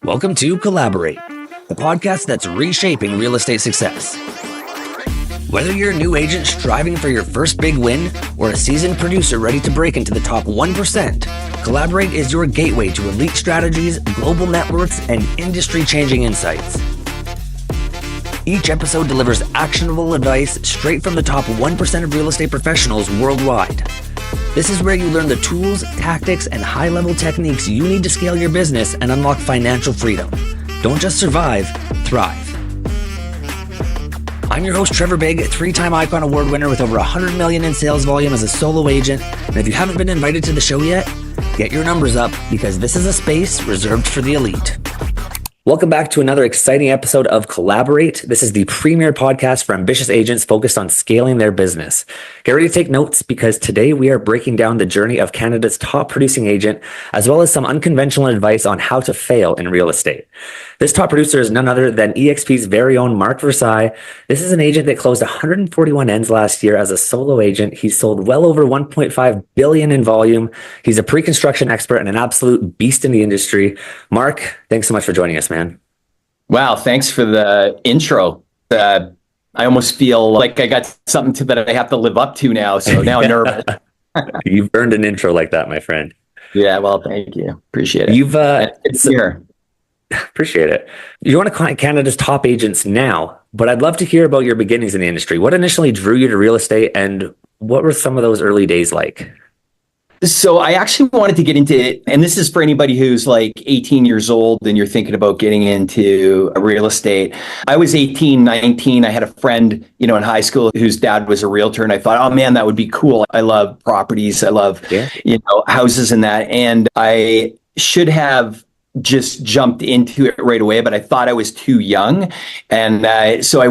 Welcome to Collaborate, the podcast that's reshaping real estate success. Whether you're a new agent striving for your first big win or a seasoned producer ready to break into the top 1%, Collaborate is your gateway to elite strategies, global networks, and industry-changing insights. Each episode delivers actionable advice straight from the top 1% of real estate professionals worldwide. This is where you learn the tools, tactics, and high-level techniques you need to scale your business and unlock financial freedom. Don't just survive, thrive. I'm your host, Trevor, three-time Icon Award winner with over $100 million in sales volume as a solo agent. And if you haven't been invited to the show yet, get your numbers up because this is a space reserved for the elite. Welcome back to another exciting episode of Collaborate. This is the premier podcast for ambitious agents focused on scaling their business. Get ready to take notes because today we are breaking down the journey of Canada's top producing agent, as well as some unconventional advice on how to fail in real estate. This top producer is none other than EXP's very own Mark Verzyl. This is an agent that closed 141 ends last year as a solo agent. He's sold well over 1.5 billion in volume. He's a pre-construction expert and an absolute beast in the industry. Mark, thanks so much for joining us, man. Wow, thanks for the intro. I almost feel like I got something that I have to live up to now, so now I'm nervous. You've earned an intro like that, my friend. Yeah, well, thank you. Appreciate it. It's here. Appreciate it. You're one of Canada's top agents now, but I'd love to hear about your beginnings in the industry. What initially drew you to real estate, and what were some of those early days like? So I actually wanted to get into it, and this is for anybody who's like 18 years old and you're thinking about getting into real estate. I was 18, 19. I had a friend, in high school whose dad was a realtor, and I thought, oh man, that would be cool. I love properties. I love, houses and that. And I should have just jumped into it right away, but I thought I was too young. And so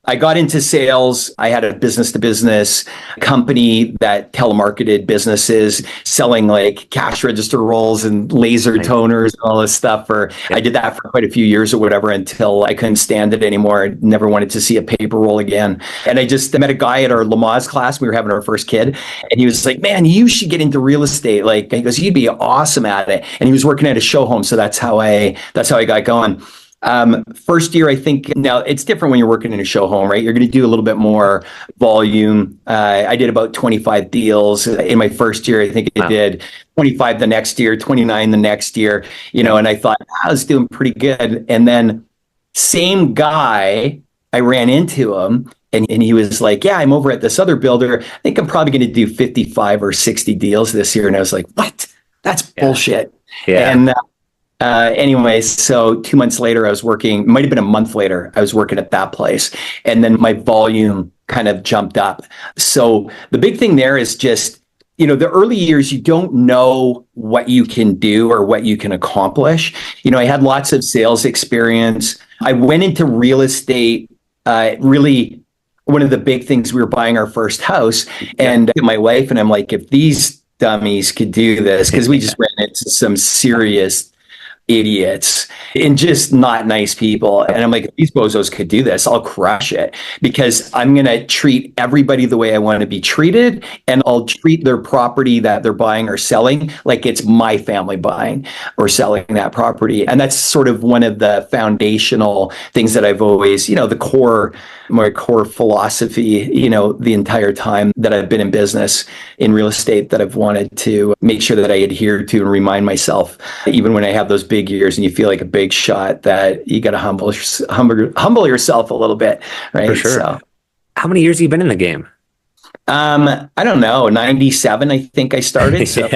I got into sales. I had a business-to-business company that telemarketed businesses selling like cash register rolls and laser toners and all this stuff. I did that for quite a few years or whatever until I couldn't stand it anymore. I never wanted to see a paper roll again. And I met a guy at our Lamaze class. We were having our first kid, and he was like, "Man, you should get into real estate." Like, he goes, "You'd be awesome at it." And he was working at a show home, so that's how I got going. First year, I think now it's different when you're working in a show home, right? You're going to do a little bit more volume. I did about 25 deals in my first year. I think I did 25 the next year, 29 the next year, and I thought I was doing pretty good. And then same guy, I ran into him and he was like, "Yeah, I'm over at this other builder. I think I'm probably going to do 55 or 60 deals this year." And I was like, "What? That's bullshit." Yeah. And anyway, so 2 months later, might have been a month later, I was working at that place. And then my volume kind of jumped up. So the big thing there is just, the early years, you don't know what you can do or what you can accomplish. I had lots of sales experience. I went into real estate, really one of the big things, we were buying our first house, and my wife and I'm like, if these dummies could do this, because we just ran into some serious idiots and just not nice people. And I'm like, if these bozos could do this, I'll crush it, because I'm going to treat everybody the way I want to be treated. And I'll treat their property that they're buying or selling like it's my family buying or selling that property. And that's sort of one of the foundational things that I've always, my core philosophy, the entire time that I've been in business in real estate, that I've wanted to make sure that I adhere to and remind myself, even when I have those big years and you feel like a big shot, that you got to humble yourself a little bit, right? For sure. So, how many years have you been in the game? I don't know, 97, I think I started. So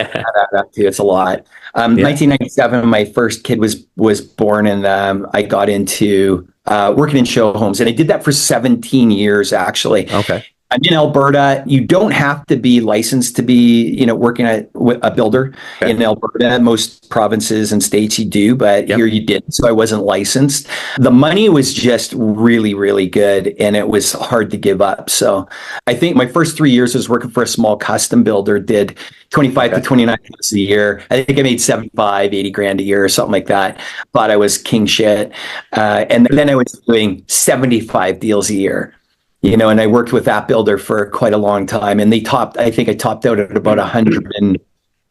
it's a lot. 1997, my first kid was born, and I got into working in show homes, and I did that for 17 years, actually. Okay. I'm in Alberta. You don't have to be licensed to be, working at a builder in Alberta. Most provinces and states you do, but here you didn't. So I wasn't licensed. The money was just really, really good, and it was hard to give up. So I think my first 3 years was working for a small custom builder, did 25 to 29 months a year. I think I made 75, 80 grand a year or something like that. Thought I was king shit. And then I was doing 75 deals a year. And I worked with that builder for quite a long time, and I think I topped out at about 100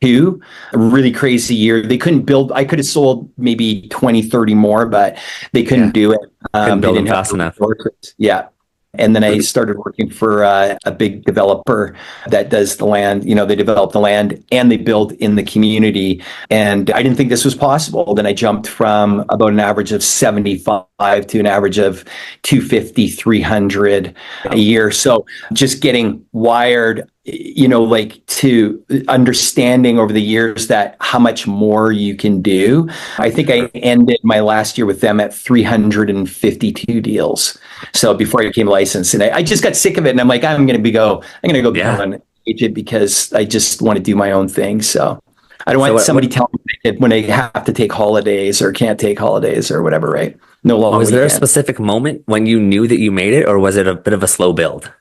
two, a really crazy year. They couldn't build, I could have sold maybe 20, 30 more, but they couldn't do it. Couldn't They build them didn't have fast the enough. resources. Yeah. And then I started working for a big developer that does the land. They develop the land and they build in the community. And I didn't think this was possible. Then I jumped from about an average of 75 to an average of 250, 300 a year. So just getting wired, like to understanding over the years that how much more you can do. I think I ended my last year with them at 352 deals. So before I became licensed, and I just got sick of it, and I'm like, I'm going to go become an agent because I just want to do my own thing. So I don't want somebody telling me when I have to take holidays or can't take holidays or whatever, right? No long Was there a weekend. specific moment when you knew that you made it, or was it a bit of a slow build?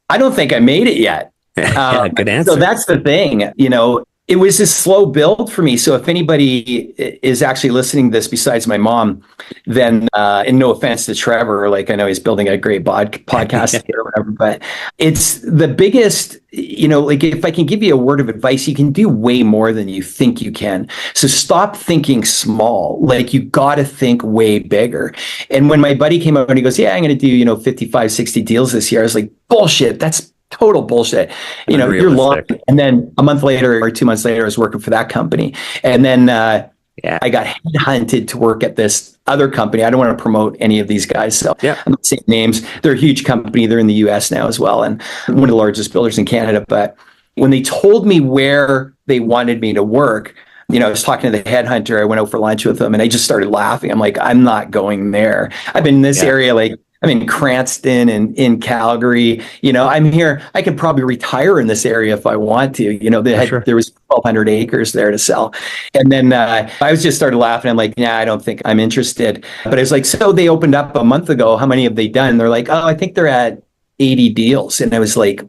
I don't think I made it yet. Yeah, good answer. So that's the thing, it was a slow build for me. So if anybody is actually listening to this besides my mom, then, and no offense to Trevor, like I know he's building a great podcast or whatever, but it's the biggest, like if I can give you a word of advice, you can do way more than you think you can. So stop thinking small. Like you got to think way bigger. And when my buddy came out and he goes, yeah, I'm going to do, 55, 60 deals this year. I was like, bullshit. That's total bullshit. You're long. And then a month later or 2 months later, I was working for that company. And then I got headhunted to work at this other company. I don't want to promote any of these guys, so I'm not saying names. They're a huge company. They're in the US now as well, and one of the largest builders in Canada. But when they told me where they wanted me to work, I was talking to the headhunter. I went out for lunch with him and I just started laughing. I'm like, I'm not going there. I've been in this area, like I'm in Cranston and in Calgary. I'm here. I could probably retire in this area if I want to. There was 1,200 acres there to sell. And then I was just started laughing. I'm like, nah, I don't think I'm interested. But I was like, so they opened up a month ago. How many have they done? They're like, oh, I think they're at 80 deals. And I was like,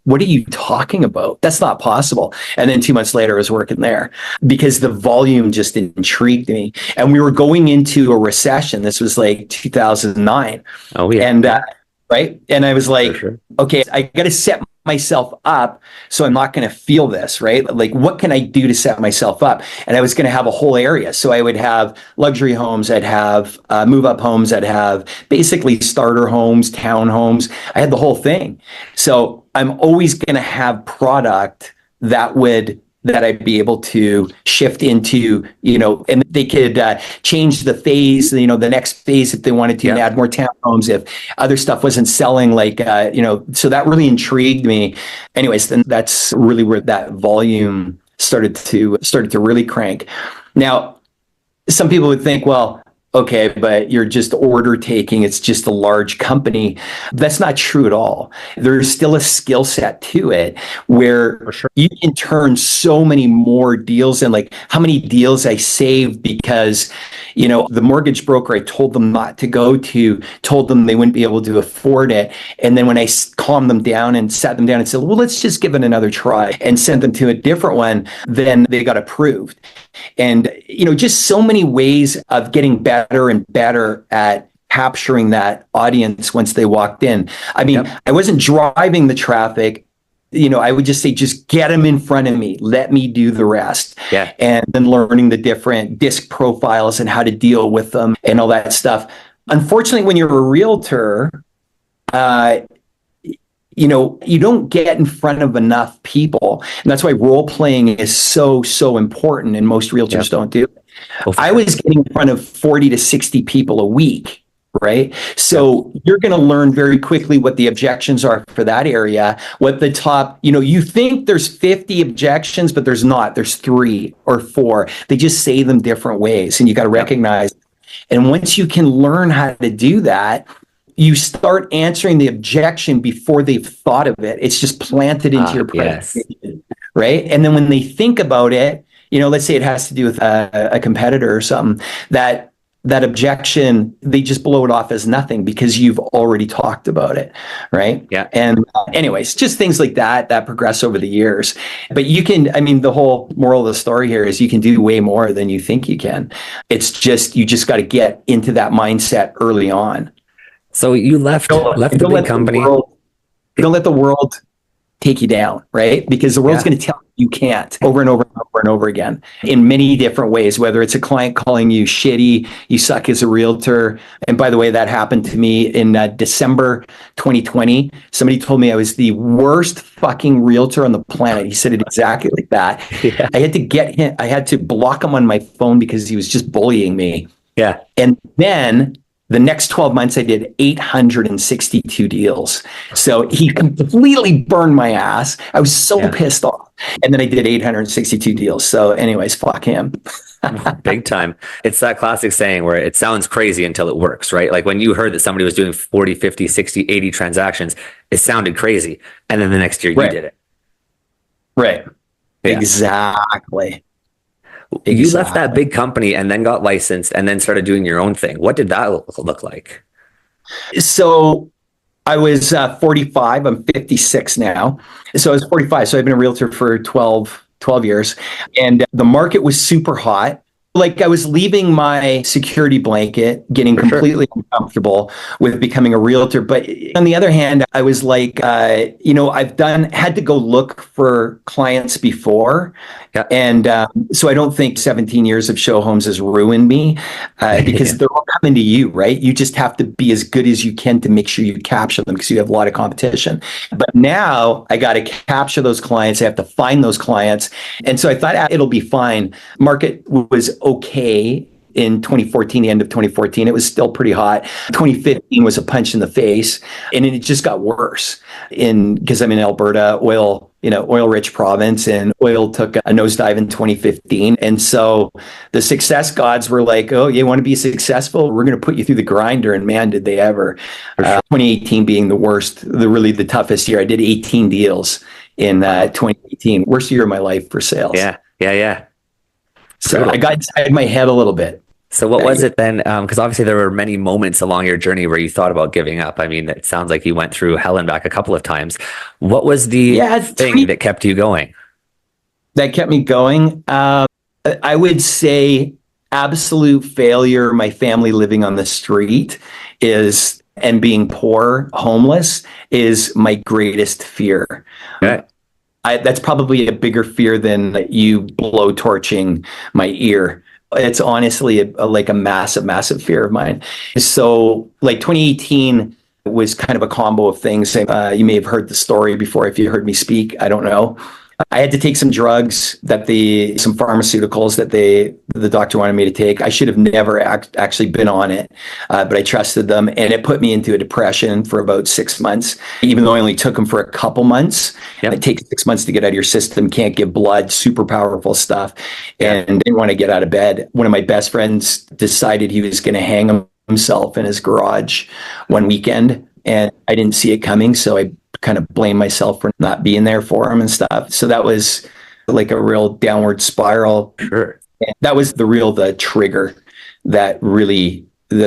what are you talking about? That's not possible. And then 2 months later, I was working there because the volume just intrigued me. And we were going into a recession. This was like 2009. Oh, yeah. And right. And I was like, okay, I got to set myself up so I'm not going to feel this, right? Like, what can I do to set myself up? And I was going to have a whole area. So I would have luxury homes, I'd have move-up homes, I'd have basically starter homes, townhomes. I had the whole thing. So I'm always going to have product that I'd be able to shift into, and they could change the phase, the next phase if they wanted to, and add more townhomes if other stuff wasn't selling, like, so that really intrigued me. Anyways, then that's really where that volume started to really crank. Now, some people would think, well, okay, but you're just order taking. It's just a large company. That's not true at all. There's still a skill set to it where you can turn so many more deals in. Like how many deals I saved because, the mortgage broker I told them not to go to, told them they wouldn't be able to afford it. And then when I calmed them down and sat them down and said, well, let's just give it another try and sent them to a different one, then they got approved. And, just so many ways of getting better and better at capturing that audience once they walked in. I mean, I wasn't driving the traffic. I would just say, just get them in front of me. Let me do the rest. Yeah. And then learning the different disc profiles and how to deal with them and all that stuff. Unfortunately, when you're a realtor, you don't get in front of enough people. And that's why role playing is so, so important. And most realtors don't do it. I was getting in front of 40 to 60 people a week, right? So you're going to learn very quickly what the objections are for that area, what the top, you think there's 50 objections, but there's not. There's 3 or 4. They just say them different ways. And you got to recognize. And once you can learn how to do that, you start answering the objection before they've thought of it. It's just planted into your presentation, right? And then when they think about it, let's say it has to do with a competitor or something, that objection, they just blow it off as nothing because you've already talked about it, right? Yeah. And anyways, just things like that progress over the years. But the whole moral of the story here is you can do way more than you think you can. It's just, you just got to get into that mindset early on. So you left the big company. Don't let the world take you down, right? Because the world's going to tell you can't over and over and over and over again in many different ways, whether it's a client calling you shitty, you suck as a realtor. And by the way, that happened to me in December 2020. Somebody told me I was the worst fucking realtor on the planet. He said it exactly like that. Yeah. I had to block him on my phone because he was just bullying me. Yeah. And then the next 12 months, I did 862 deals. So he completely burned my ass. I was so pissed off. And then I did 862 deals. So anyways, fuck him. Big time. It's that classic saying where it sounds crazy until it works, right? Like when you heard that somebody was doing 40, 50, 60, 80 transactions, it sounded crazy. And then the next year you did it. Right. Yeah. Exactly. You left that big company and then got licensed and then started doing your own thing. What did that look like? So I was 45. I'm 56 now. So I was 45. So I've been a realtor for 12 years. And the market was super hot. Like I was leaving my security blanket, getting completely uncomfortable with becoming a realtor. But on the other hand, I was like, had to go look for clients before. Yeah. And so I don't think 17 years of show homes has ruined me because they're all coming to you, right? You just have to be as good as you can to make sure you capture them because you have a lot of competition. But now I got to capture those clients. I have to find those clients. And so I thought it'll be fine. Market was okay in 2014, the end of 2014. It was still pretty hot. 2015 was a punch in the face, and it just got worse because I'm in Alberta, oil-rich province, and oil took a nosedive in 2015. And so the success gods were like, oh, you want to be successful? We're going to put you through the grinder. And man, did they ever. 2018 being the worst, really the toughest year. I did 18 deals in 2018. Worst year of my life for sales. Yeah. So I got inside my head a little bit. So what was it then? Because obviously there were many moments along your journey where you thought about giving up. I mean, it sounds like you went through hell and back a couple of times. What was the thing that kept you going? That kept me going? I would say absolute failure. My family living on the street and being poor, homeless is my greatest fear. Okay. That's probably a bigger fear than you blow torching my ear. It's honestly a massive, massive fear of mine. So like 2018 was kind of a combo of things. You may have heard the story before if you heard me speak. I don't know. I had to take some drugs some pharmaceuticals that the doctor wanted me to take. I should have never actually been on it, but I trusted them, and it put me into a depression for about 6 months, even though I only took them for a couple months. Yep. It takes 6 months to get out of your system, can't give blood, super powerful stuff, and didn't want to get out of bed. One of my best friends decided he was going to hang himself in his garage one weekend, and I didn't see it coming, so I kind of blame myself for not being there for him and stuff. So that was like a real downward spiral. Sure. And that was the trigger that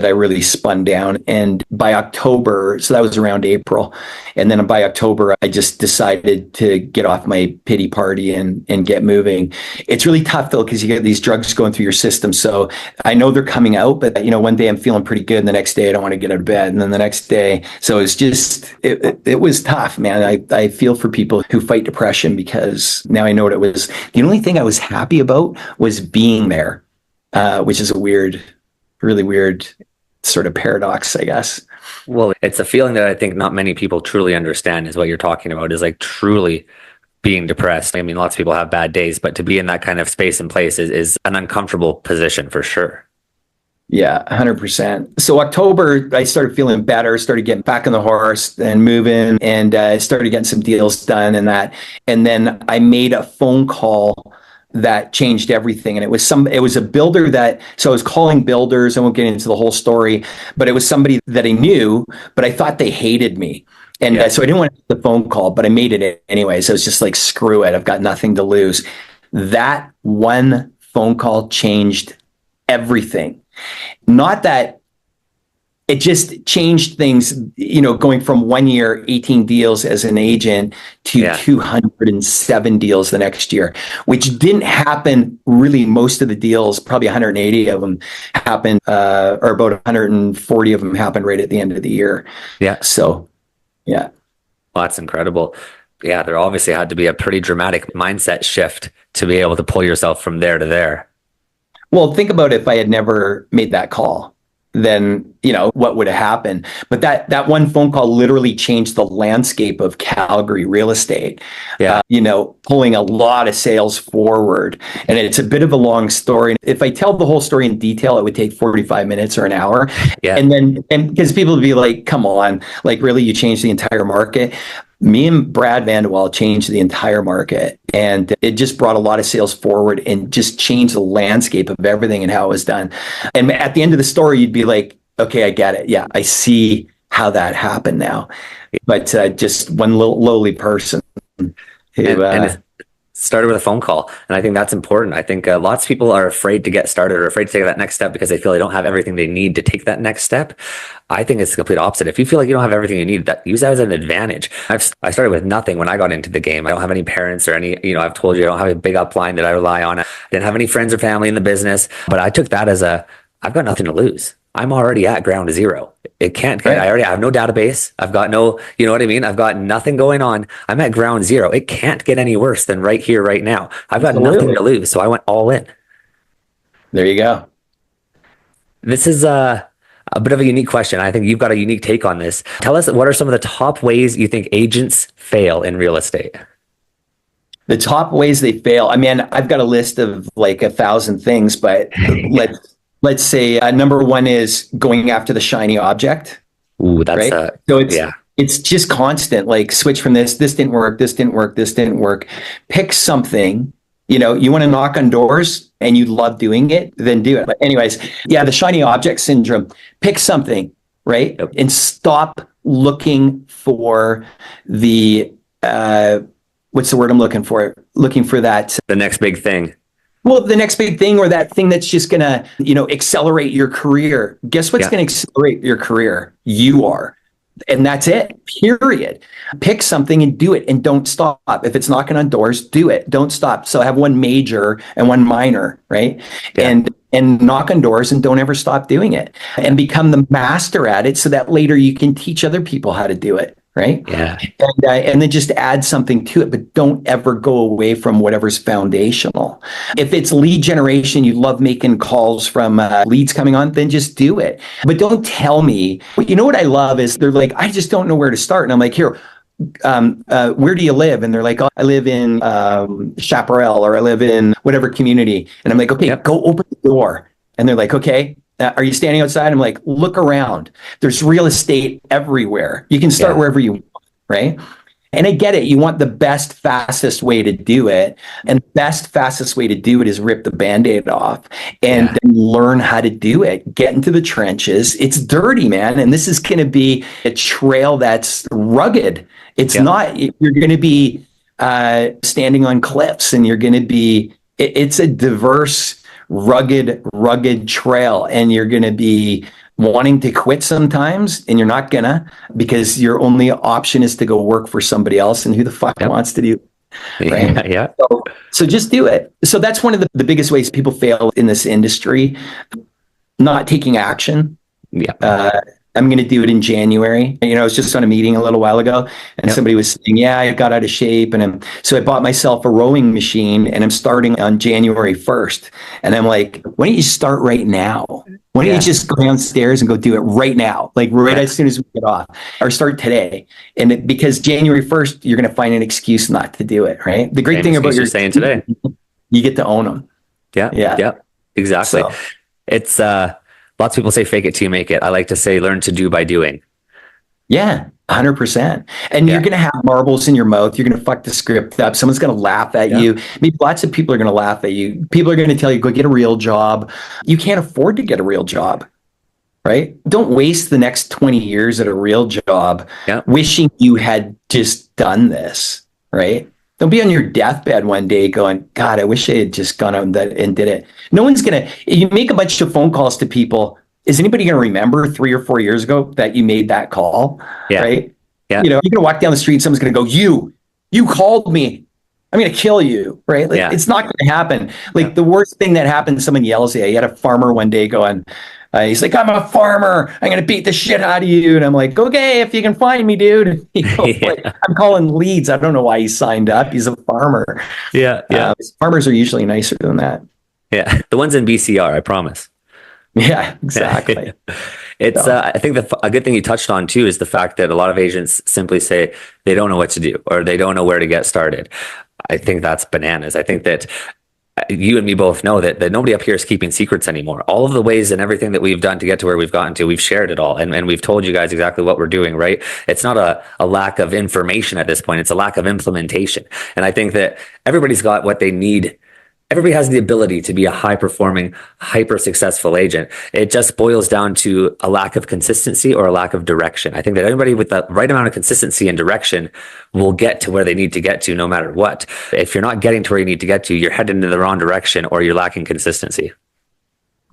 I really spun down. And by October, so that was around April. And then by October, I just decided to get off my pity party and get moving. It's really tough though, because you get these drugs going through your system. So I know they're coming out, but one day I'm feeling pretty good. And the next day I don't want to get out of bed. And then the next day. So it's just, it was tough, man. I feel for people who fight depression because now I know what it was. The only thing I was happy about was being there, which is really weird sort of paradox, I guess. Well, it's a feeling that I think not many people truly understand is what you're talking about, is like truly being depressed. I mean, lots of people have bad days, but to be in that kind of space and place is an uncomfortable position for sure. Yeah, 100%. So October, I started feeling better, started getting back on the horse and moving, and started getting some deals done and that. And then I made a phone call that changed everything. And it was a builder so I was calling builders. I won't get into the whole story, but it was somebody that I knew, but I thought they hated me. And so I didn't want to make the phone call, but I made it anyway. So I was just like, screw it. I've got nothing to lose. That one phone call changed everything. Not that it just changed things, going from 1 year, 18 deals as an agent to 207 deals the next year, which didn't happen really. Most of the deals, probably 180 of them happened, or about 140 of them happened right at the end of the year. Yeah. So, yeah. Well, that's incredible. Yeah, there obviously had to be a pretty dramatic mindset shift to be able to pull yourself from there to there. Well, think about if I had never made that call, then, what would have happened? But that one phone call literally changed the landscape of Calgary real estate, Yeah. pulling a lot of sales forward. And it's a bit of a long story. If I tell the whole story in detail, it would take 45 minutes or an hour. Yeah. And because people would be like, come on, like, really, you changed the entire market? Me and Brad Vanderwall changed the entire market, and it just brought a lot of sales forward and just changed the landscape of everything and how it was done. And at the end of the story, you'd be like, okay, I get it. Yeah, I see how that happened now. But just one little lowly person who, and it started with a phone call. And I think that's important. I think lots of people are afraid to get started or afraid to take that next step because they feel they don't have everything they need to take that next step. I think it's the complete opposite. If you feel like you don't have everything you need, use that as an advantage. I started with nothing when I got into the game. I don't have any parents or any, I've told you, I don't have a big upline that I rely on. I didn't have any friends or family in the business, but I took that as I've got nothing to lose. I'm already at ground zero. It can't get, I have no database. I've got no, you know what I mean? I've got nothing going on. I'm at ground zero. It can't get any worse than right here, right now. I've got nothing to lose. So I went all in. There you go. This is a bit of a unique question. I think you've got a unique take on this. Tell us, what are some of the top ways you think agents fail in real estate? The top ways they fail. I mean, I've got a list of like 1,000 things, but let's say number one is going after the shiny object. Ooh, that's right. So it's just constant, like switch from this didn't work, this didn't work, this didn't work. Pick something. You want to knock on doors and you love doing it, then do it. But anyways, the shiny object syndrome. Pick something, right? Yep. And stop looking for the what's the word I'm looking for? Looking for that. The next big thing. Well, the next big thing, or that thing that's just going to, accelerate your career. Guess what's going to accelerate your career? You are. And that's it, period. Pick something and do it and don't stop. If it's knocking on doors, do it. Don't stop. So have one major and one minor, right? Yeah. And knock on doors and don't ever stop doing it and become the master at it so that later you can teach other people how to do it. Right. Yeah. And then just add something to it, but don't ever go away from whatever's foundational. If it's lead generation, you love making calls from leads coming on, then just do it. But don't tell me. What I love is they're like, I just don't know where to start. And I'm like, here, where do you live? And they're like, oh, I live in Chaparral, or I live in whatever community. And I'm like, okay, go open the door. And they're like, okay. Are you standing outside? I'm like, look around. There's real estate everywhere. You can start wherever you want, right? And I get it. You want the best, fastest way to do it. And the best, fastest way to do it is rip the Band-Aid off and then learn how to do it. Get into the trenches. It's dirty, man. And this is going to be a trail that's rugged. It's not, you're going to be standing on cliffs, and you're going to be, it's a diverse, rugged trail, and you're going to be wanting to quit sometimes, and you're not gonna, because your only option is to go work for somebody else, and who the fuck wants to do that, right? Yeah. So just do it. So that's one of the biggest ways people fail in this industry, not taking action. I'm going to do it in January. I was just on a meeting a little while ago, and somebody was saying, I got out of shape. So I bought myself a rowing machine, and I'm starting on January 1st. And I'm like, why don't you start right now? Why don't you just go downstairs and go do it right now? Like as soon as we get off, or start today. And because January 1st, you're going to find an excuse not to do it, right? The great thing about your saying today, you get to own them. Yeah, exactly. So, it's, lots of people say fake it till you make it. I like to say learn to do by doing. Yeah, 100%. And you're going to have marbles in your mouth. You're going to fuck the script up. Someone's going to laugh at you. I mean, lots of people are going to laugh at you. People are going to tell you, go get a real job. You can't afford to get a real job, right? Don't waste the next 20 years at a real job wishing you had just done this, right? Don't be on your deathbed one day going, God, I wish I had just gone out and did it. No one's going to, you make a bunch of phone calls to people. Is anybody going to remember 3 or 4 years ago that you made that call? Right? Yeah. You're going to walk down the street. Someone's going to go, you called me. I'm going to kill you. Right? Like, it's not going to happen. Like the worst thing that happened, someone yells at you. You had a farmer one day going, He's like, I'm a farmer. I'm going to beat the shit out of you. And I'm like, okay, if you can find me, dude. Like, I'm calling leads. I don't know why he signed up. He's a farmer. Yeah. Farmers are usually nicer than that. Yeah. The ones in BCR, I promise. Yeah, exactly. It's I think a good thing you touched on too is the fact that a lot of agents simply say they don't know what to do or they don't know where to get started. I think that's bananas. I think that you and me both know that nobody up here is keeping secrets anymore. All of the ways and everything that we've done to get to where we've gotten to, we've shared it all. And we've told you guys exactly what we're doing, right? It's not a lack of information at this point. It's a lack of implementation. And I think that everybody's got what they need. Everybody has the ability to be a high performing, hyper successful agent. It just boils down to a lack of consistency or a lack of direction. I think that everybody with the right amount of consistency and direction will get to where they need to get to no matter what. If you're not getting to where you need to get to, you're heading in the wrong direction or you're lacking consistency.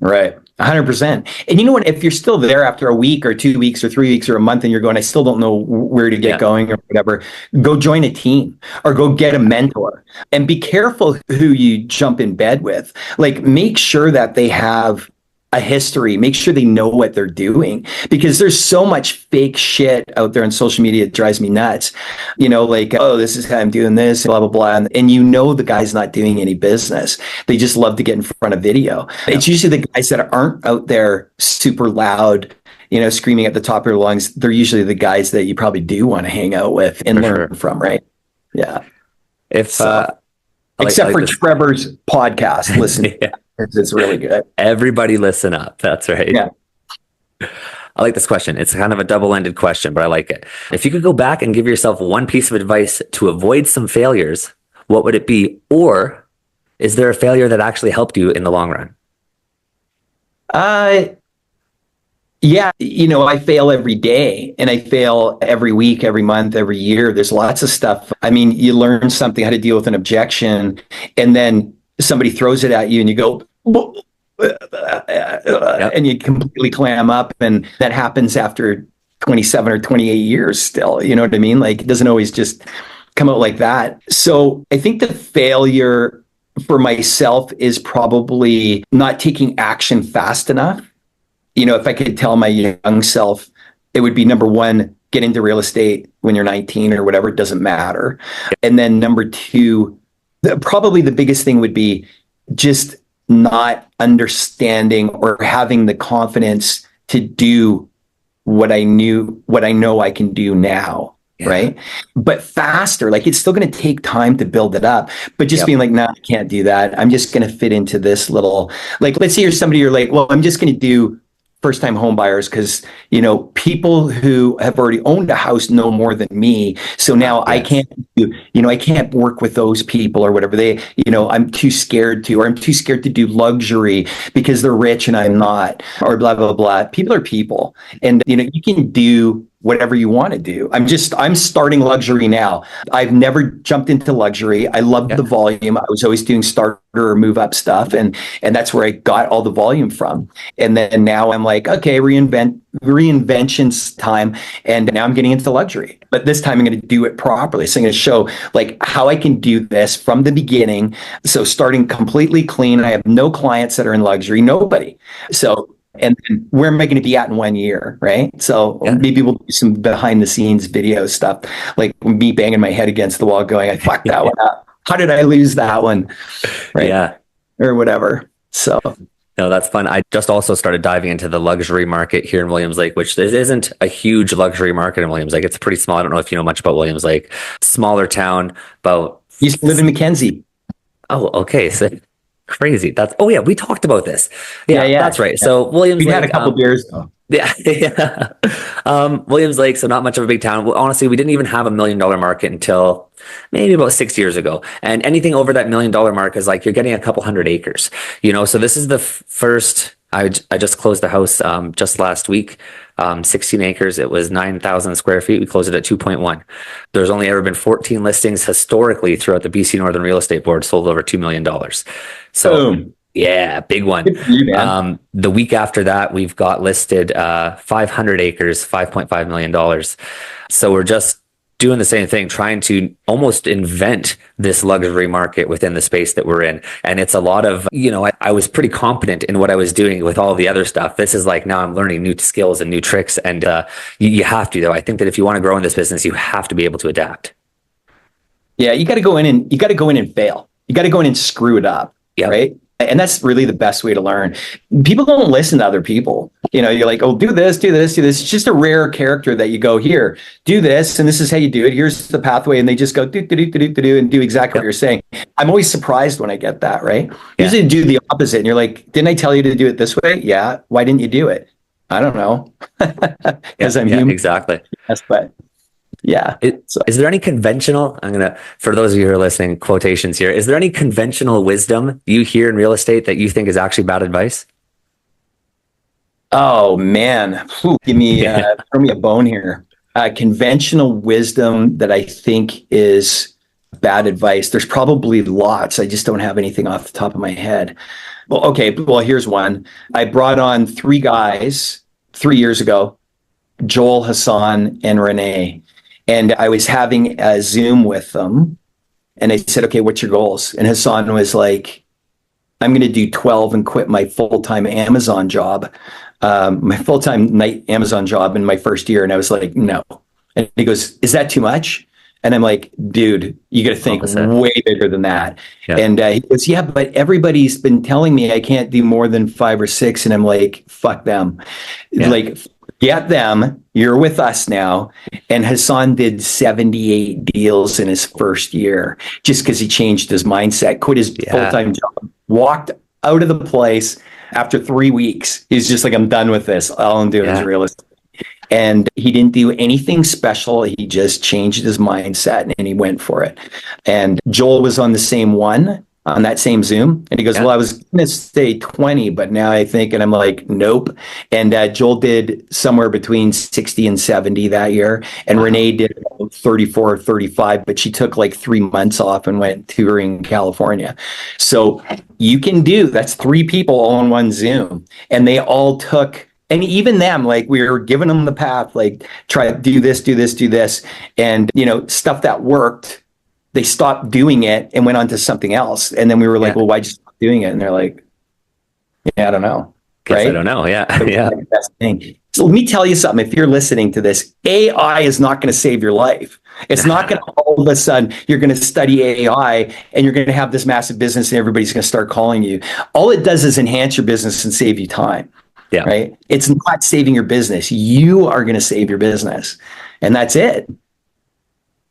Right. 100%. And you know what, if you're still there after a week or 2 weeks or 3 weeks or a month and you're going, I still don't know where to get going or whatever, go join a team or go get a mentor and be careful who you jump in bed with. Like, make sure that they have a history, make sure they know what they're doing, because there's so much fake shit out there on social media. It drives me nuts. Like, oh, this is how I'm doing this, blah, blah, blah. And the guy's not doing any business. They just love to get in front of video. Yeah. It's usually the guys that aren't out there super loud, screaming at the top of their lungs. They're usually the guys that you probably do want to hang out with and learn from, right? Yeah. Except for Trevor's podcast, listen. Yeah. It's really good. Everybody listen up. That's right. Yeah. I like this question. It's kind of a double-ended question, but I like it. If you could go back and give yourself one piece of advice to avoid some failures, what would it be? Or is there a failure that actually helped you in the long run? Yeah, I fail every day and I fail every week, every month, every year. There's lots of stuff. I mean, you learn something, how to deal with an objection, and then somebody throws it at you and you go, and you completely clam up. And that happens after 27 or 28 years still. You know what I mean? Like, it doesn't always just come out like that. So I think the failure for myself is probably not taking action fast enough. If I could tell my young self, it would be, number one, get into real estate when you're 19 or whatever, it doesn't matter. And then number two, probably the biggest thing would be just not understanding or having the confidence to do what I know I can do now. Yeah. Right. But faster, like, it's still going to take time to build it up, but just being like, no, I can't do that. I'm just going to fit into this little, like, let's say you're somebody, you're like, well, I'm just going to do first-time home buyers because, people who have already owned a house know more than me. So now I can't I can't work with those people or whatever. I'm too scared to, or I'm too scared to do luxury because they're rich and I'm not, or blah, blah, blah. People are people. And, you can do whatever you want to do. I'm starting luxury now. I've never jumped into luxury. I loved the volume. I was always doing starter or move up stuff. And that's where I got all the volume from. And then now I'm like, okay, reinvention's time. And now I'm getting into luxury, but this time I'm going to do it properly. So I'm going to show like how I can do this from the beginning. So starting completely clean. I have no clients that are in luxury, nobody. So, and then where am I going to be at in 1 year? Right. So maybe we'll do some behind the scenes video stuff, like me banging my head against the wall going, I fucked that one up. How did I lose that one? Right. Yeah. Or whatever. So. No, that's fun. I just also started diving into the luxury market here in Williams Lake, which there isn't a huge luxury market in Williams Lake. It's pretty small. I don't know if you know much about Williams Lake. Smaller town, about... You used to live in Mackenzie. Oh, okay. So crazy. We talked about this. Yeah. That's right. Yeah. So Williams Lake... We had a couple beers though. Yeah. Williams Lake, so not much of a big town. Well, honestly, we didn't even have $1 million market until maybe about 6 years ago. And anything over that $1 million mark is like you're getting a couple hundred acres. So this is the first. I just closed the house just last week. 16 acres. It was 9,000 square feet. We closed it at 2.1. There's only ever been 14 listings historically throughout the BC Northern Real Estate Board, sold over $2 million. So. Boom. Yeah, big one. The week after that, we've got listed 500 acres, $5.5 million. So we're just doing the same thing, trying to almost invent this luxury market within the space that we're in. And it's a lot of, I was pretty competent in what I was doing with all the other stuff. This is like, now I'm learning new skills and new tricks. And you have to, though. I think that if you want to grow in this business, you have to be able to adapt. Yeah, you got to go in and fail. You got to go in and screw it up. Yeah. Right. And that's really the best way to learn. People don't listen to other people. You're like, oh, do this, do this, do this. It's just a rare character that you go, here, do this, and this is how you do it. Here's the pathway. And they just go do and do exactly what you're saying. I'm always surprised when I get that, right? Yeah. Usually do the opposite. And you're like, didn't I tell you to do it this way? Yeah. Why didn't you do it? I don't know. Because I'm human. Exactly. Yes, but yeah. Is there any conventional, for those of you who are listening, quotations here, is there any conventional wisdom you hear in real estate that you think is actually bad advice? Oh man, throw me a bone here. Conventional wisdom that I think is bad advice. There's probably lots. I just don't have anything off the top of my head. Well, okay. Well, here's one. I brought on 3 guys 3 years ago, Joel, Hassan, and Renee. And I was having a Zoom with them, and I said, okay, what's your goals? And Hassan was like, I'm going to do 12 and quit my full-time Amazon job, my full-time night Amazon job in my first year. And I was like, no. And he goes, is that too much? And I'm like, dude, you got to think way bigger than that. Yeah. And he goes, yeah, but everybody's been telling me I can't do more than 5 or 6. And I'm like, fuck them. Yeah. Like, get them, you're with us now. And Hassan did 78 deals in his first year just because he changed his mindset, quit his full-time job, walked out of the place after 3 weeks. He's just like, I'm done with this. All I'm doing is real estate. And he didn't do anything special. He just changed his mindset and he went for it. And Joel was on the same one, on that same Zoom. And he goes, well, I was going to say 20, but now I think, and I'm like, nope. And Joel did somewhere between 60 and 70 that year. And Renee did 34 or 35, but she took like 3 months off and went touring California. So you can that's 3 people all on one Zoom. And they all took, and even them, like we were giving them the path, like try to do this, do this, do this. And, stuff that worked, they stopped doing it and went on to something else. And then we were like, well, why'd you stop doing it? And they're like, yeah, I don't know. Right? I don't know. Yeah. Yeah. Like the best thing. So let me tell you something. If you're listening to this, AI is not going to save your life. It's not going to all of a sudden, you're going to study AI and you're going to have this massive business and everybody's going to start calling you. All it does is enhance your business and save you time. Yeah. Right. It's not saving your business. You are going to save your business. And that's it.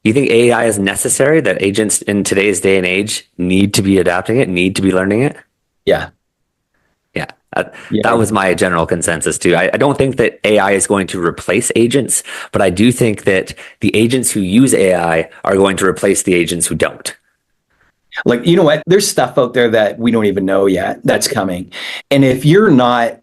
You think AI is necessary, that agents in today's day and age need to be adapting it, need to be learning it? Yeah. Yeah. That was my general consensus too. I don't think that AI is going to replace agents, but I do think that the agents who use AI are going to replace the agents who don't. Like, you know what? There's stuff out there that we don't even know yet that's coming. And if you're not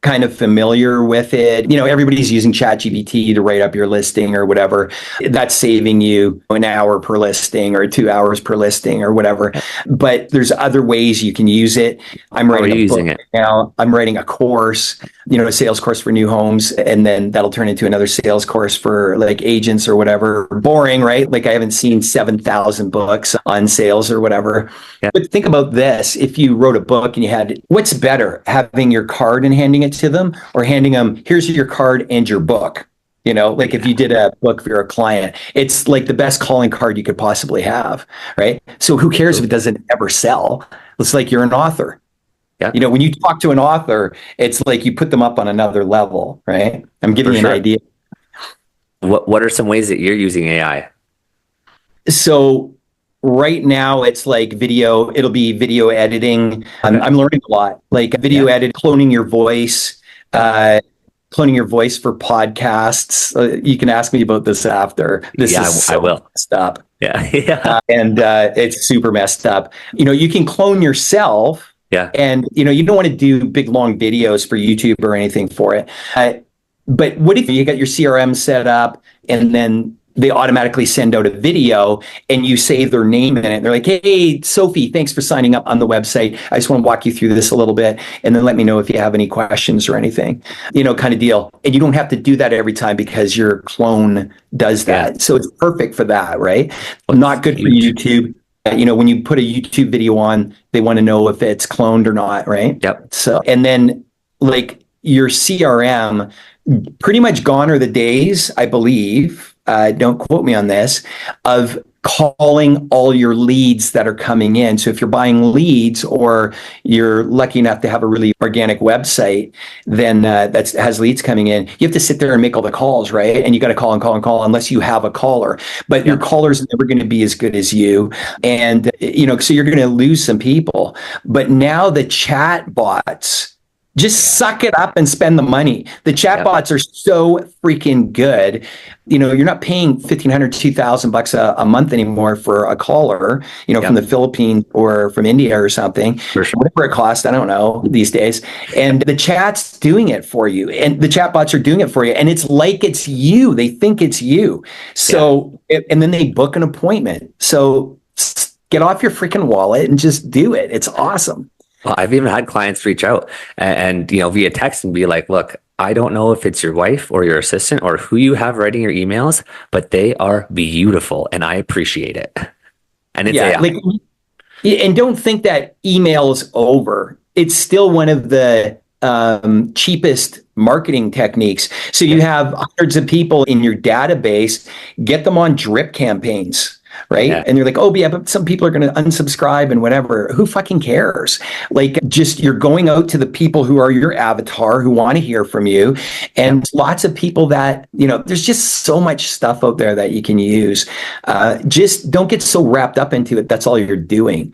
kind of familiar with it, everybody's using ChatGPT to write up your listing or whatever. That's saving you an hour per listing or 2 hours per listing or whatever. But there's other ways you can use it. I'm writing a book right now. I'm writing a course, a sales course for new homes, and then that'll turn into another sales course for like agents or whatever. Boring, right? Like I haven't seen 7,000 books on sales or whatever. Yeah. But think about this. If you wrote a book and you had, what's better, having your card and handing it to them or handing them, here's your card and your book? Like if you did a book for a client, it's like the best calling card you could possibly have, right? So who cares if it doesn't ever sell? It's like you're an author. Yeah. When you talk to an author, it's like you put them up on another level, right? I'm giving you an idea. What are some ways that you're using AI? So right now it's like it'll be video editing. I'm learning a lot, like video edit, cloning your voice, for podcasts. You can ask me about this after. I will. Messed up. Yeah. And it's super messed up. You can clone yourself. Yeah. And, you don't want to do big, long videos for YouTube or anything for it. But what if you got your CRM set up and then they automatically send out a video and you save their name in it. They're like, hey, Sophie, thanks for signing up on the website. I just want to walk you through this a little bit and then let me know if you have any questions or anything, kind of deal. And you don't have to do that every time because your clone does that. Yeah. So it's perfect for that, right? Well, not good for YouTube. When you put a YouTube video on, they want to know if it's cloned or not, right? Yep. So, and then like your CRM, pretty much gone are the days, I believe, don't quote me on this, of calling all your leads that are coming in. So if you're buying leads or you're lucky enough to have a really organic website, then that has leads coming in, you have to sit there and make all the calls, right? And you got to call and call and call unless you have a caller. But your caller's never going to be as good as you. And, so you're going to lose some people. But now the chat bots, just suck it up and spend the money. The chatbots are so freaking good. You're not paying $1,500, $2,000 a month anymore for a caller, from the Philippines or from India or something. For sure. Whatever it costs, I don't know these days. And the chat's doing it for you. And the chatbots are doing it for you. And it's like it's you. They think it's you. So, and then they book an appointment. So get off your freaking wallet and just do it. It's awesome. Well, I've even had clients reach out and via text and be like, look, I don't know if it's your wife or your assistant or who you have writing your emails, but they are beautiful and I appreciate it. And it's AI. And don't think that email's over. It's still one of the cheapest marketing techniques. So you have hundreds of people in your database, get them on drip campaigns. Right. Yeah. And you're like, oh, yeah, but some people are going to unsubscribe and whatever. Who fucking cares? Just you're going out to the people who are your avatar, who want to hear from you. And lots of people that, there's just so much stuff out there that you can use. Just don't get so wrapped up into it. That's all you're doing.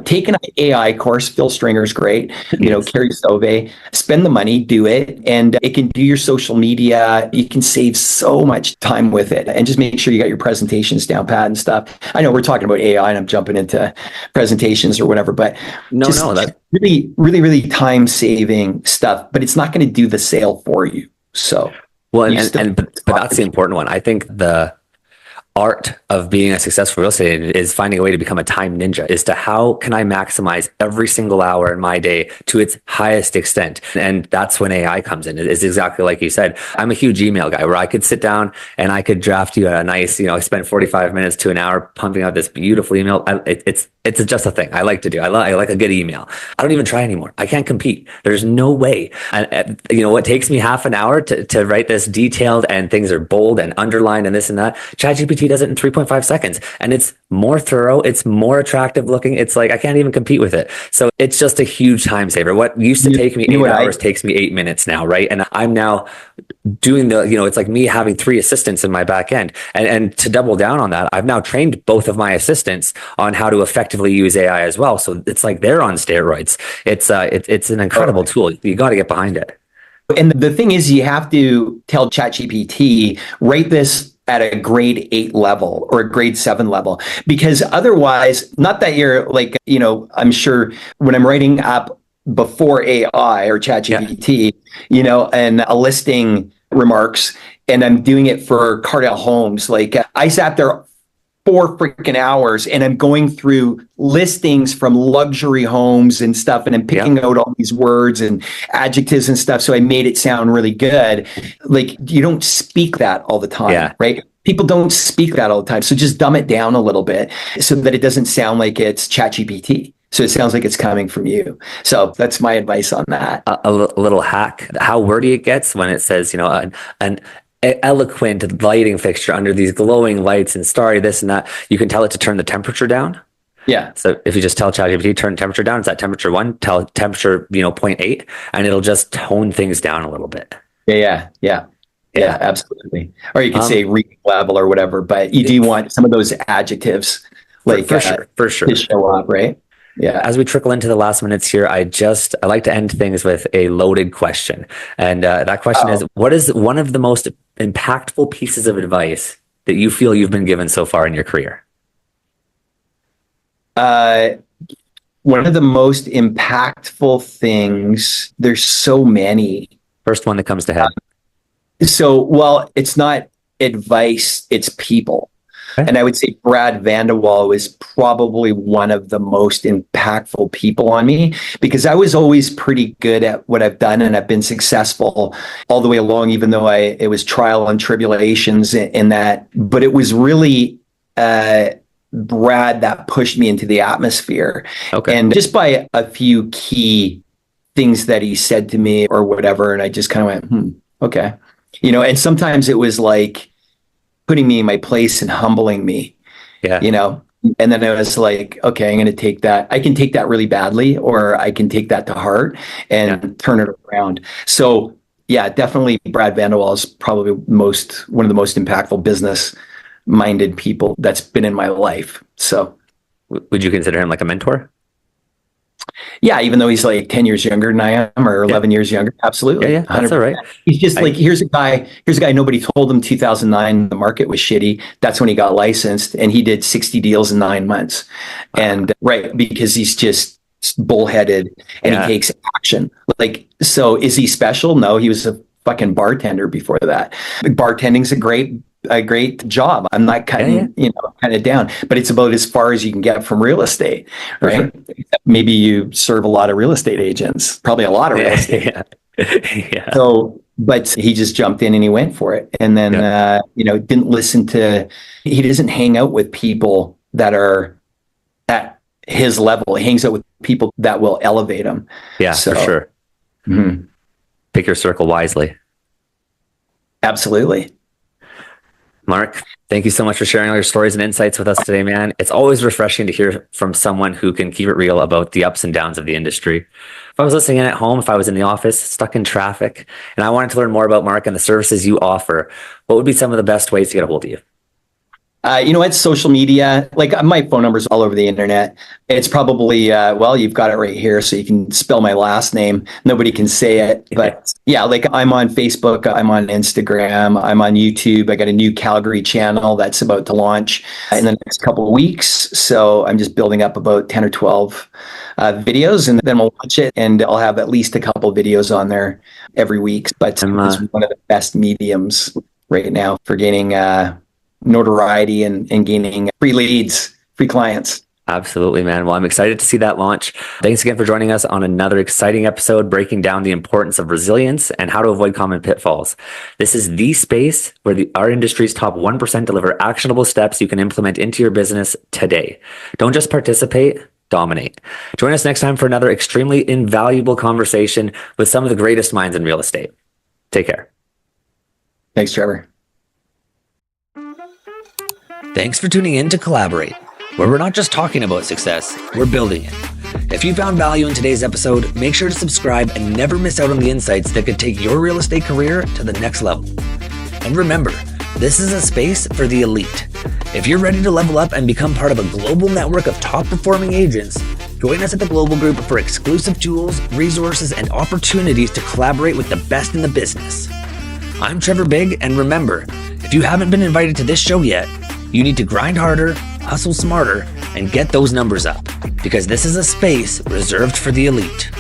Take an AI course. Phil Stringer's great. Carrie Sove, spend the money, do it. And it can do your social media. You can save so much time with it. And just make sure you got your presentations down pat and stuff. I know we're talking about AI and I'm jumping into presentations or whatever, but that's really, really, really time saving stuff, but it's not going to do the sale for you. So, but that's the important one. I think the art of being a successful real estate agent is finding a way to become a time ninja, is to how can I maximize every single hour in my day to its highest extent. And that's when AI comes in. It's exactly like you said. I'm a huge email guy where I could sit down and I could draft you a nice, I spend 45 minutes to an hour pumping out this beautiful email. It's just a thing I like to do. I like a good email. I don't even try anymore. I can't compete. There's no way. And what takes me half an hour to write this detailed and things are bold and underlined and this and that, ChatGPT does it in 3.5 seconds. And it's more thorough. It's more attractive looking. It's like, I can't even compete with it. So it's just a huge time saver. What used to take me 8 hours takes me 8 minutes now, right? And I'm now doing it's like me having 3 assistants in my back end. And to double down on that, I've now trained both of my assistants on how to effectively use AI as well. So it's like they're on steroids. It's an incredible tool. You got to get behind it. And the thing is, you have to tell ChatGPT, write this at a grade 8 level or a grade 7 level, because otherwise, not that you're like, I'm sure when I'm writing up before AI or ChatGPT, and a listing remarks, and I'm doing it for Cardell Homes, I sat there 4 freaking hours and I'm going through listings from luxury homes and stuff. And I'm picking out all these words and adjectives and stuff. So I made it sound really good. You don't speak that all the time, right? People don't speak that all the time. So just dumb it down a little bit so that it doesn't sound like it's ChatGPT. So it sounds like it's coming from you. So that's my advice on that. A little hack, how wordy it gets when it says, an eloquent lighting fixture under these glowing lights and starry this and that, you can tell it to turn the temperature down. Yeah. So if you just tell ChatGPT, turn temperature down, it's at temperature 1, tell temperature, 0.8, and it'll just tone things down a little bit. Yeah, absolutely. Or you could say reading level or whatever, but you do want some of those adjectives for sure to show up, right? Yeah. As we trickle into the last minutes here, I like to end things with a loaded question. And that question is, what is one of the most impactful pieces of advice that you feel you've been given so far in your career? One of the most impactful things, there's so many. First one that comes to head. It's not advice, it's people. Okay. And I would say Brad Vanderwall is probably one of the most impactful people on me, because I was always pretty good at what I've done and I've been successful all the way along, even though it was trial and tribulations in that. But it was really Brad that pushed me into the atmosphere. Okay. And just by a few key things that he said to me or whatever. And I just kind of went, okay. And sometimes it was like putting me in my place and humbling me, and then I was like, okay, I'm going to take that. I can take that really badly, or I can take that to heart and turn it around. So yeah, definitely Brad Vanderwall is probably one of the most impactful business minded people that's been in my life. So would you consider him like a mentor? Yeah, even though he's like 10 years younger than I am, or 11 years younger. Absolutely. Yeah, that's all right. He's just like, here's a guy, nobody told him 2009, the market was shitty. That's when he got licensed, and he did 60 deals in 9 months. And because he's just bullheaded and he takes action. Like, so is he special? No, he was a fucking bartender before that. Bartending's a great job. I'm not cutting, kind of down, but it's about as far as you can get from real estate, right? Sure. Maybe you serve a lot of real estate agents, probably a lot of real estate. Yeah. So, but he just jumped in and he went for it. And then, didn't listen he doesn't hang out with people that are at his level. He hangs out with people that will elevate him. Yeah, for sure. Mm-hmm. Pick your circle wisely. Absolutely. Mark, thank you so much for sharing all your stories and insights with us today, man. It's always refreshing to hear from someone who can keep it real about the ups and downs of the industry. If I was listening in at home, if I was in the office, stuck in traffic, and I wanted to learn more about Mark and the services you offer, what would be some of the best ways to get a hold of you? It's social media. Like, my phone number's all over the internet. It's probably, you've got it right here, so you can spell my last name. Nobody can say it, but yeah, like, I'm on Facebook, I'm on Instagram, I'm on YouTube. I got a new Calgary channel that's about to launch in the next couple of weeks. So I'm just building up about 10 or 12 videos, and then we'll launch it, and I'll have at least a couple of videos on there every week. But it's one of the best mediums right now for gaining notoriety and gaining free leads, free clients. Absolutely, man. Well, I'm excited to see that launch. Thanks again for joining us on another exciting episode, breaking down the importance of resilience and how to avoid common pitfalls. This is the space where our industry's top 1% deliver actionable steps you can implement into your business today. Don't just participate, dominate. Join us next time for another extremely invaluable conversation with some of the greatest minds in real estate. Take care. Thanks, Trevor. Thanks for tuning in to Collaborate, where we're not just talking about success, we're building it. If you found value in today's episode, make sure to subscribe and never miss out on the insights that could take your real estate career to the next level. And remember, this is a space for the elite. If you're ready to level up and become part of a global network of top performing agents, join us at the Global Group for exclusive tools, resources, and opportunities to collaborate with the best in the business. I'm Trevor Big, and remember, if you haven't been invited to this show yet, you need to grind harder, hustle smarter, and get those numbers up, because this is a space reserved for the elite.